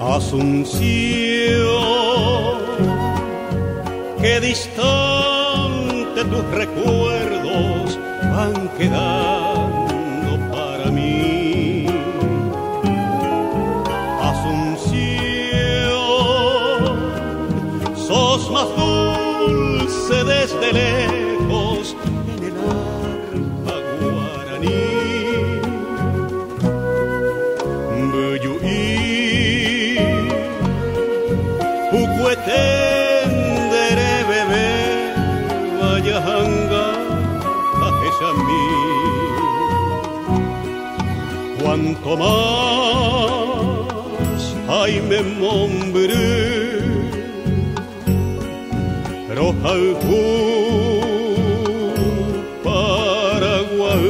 Asunción, qué distante tus recuerdos van quedando para mí. Asunción, sos más dulce desde lejos en el arpa guaraní. Pucuetendere bebé, vaya hanga a mí. Cuanto más hay me mombre, roja Paraguay.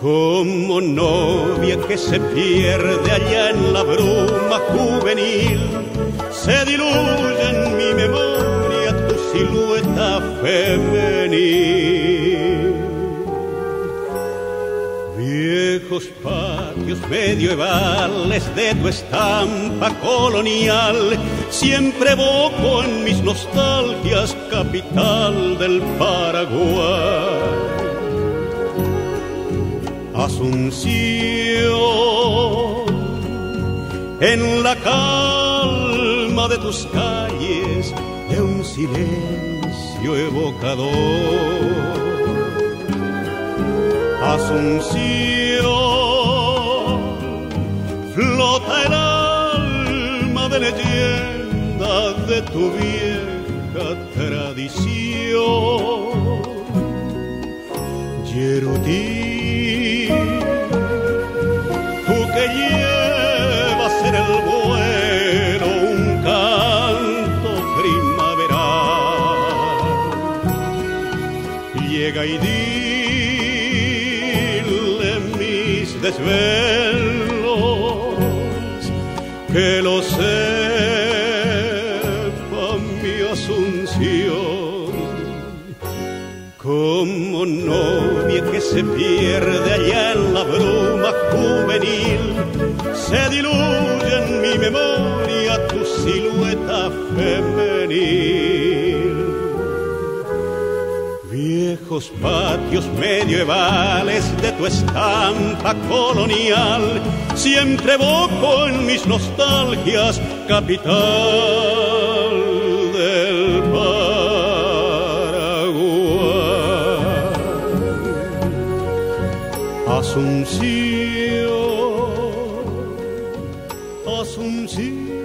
Como novia que se pierde allá en la bruma juvenil, se diluye en mi memoria tu silueta femenil. Viejos patios medievales de tu estampa colonial, siempre evoco en mis nostalgias capital del Paraguay. Asunción, en la calma de tus calles, de un silencio evocador. Asunción, flota el alma de leyenda de tu vieja tradición. Yerutí, tú que llevas en el vuelo un canto primaveral, llega y dile mis desvelos, que lo sepa mi Asunción. Como novia que se pierde allá en la bruma juvenil, se diluye en mi memoria tu silueta femenil. Viejos patios medievales de tu estampa colonial, siempre evoco en mis nostalgias capital del Asunción, Asunción.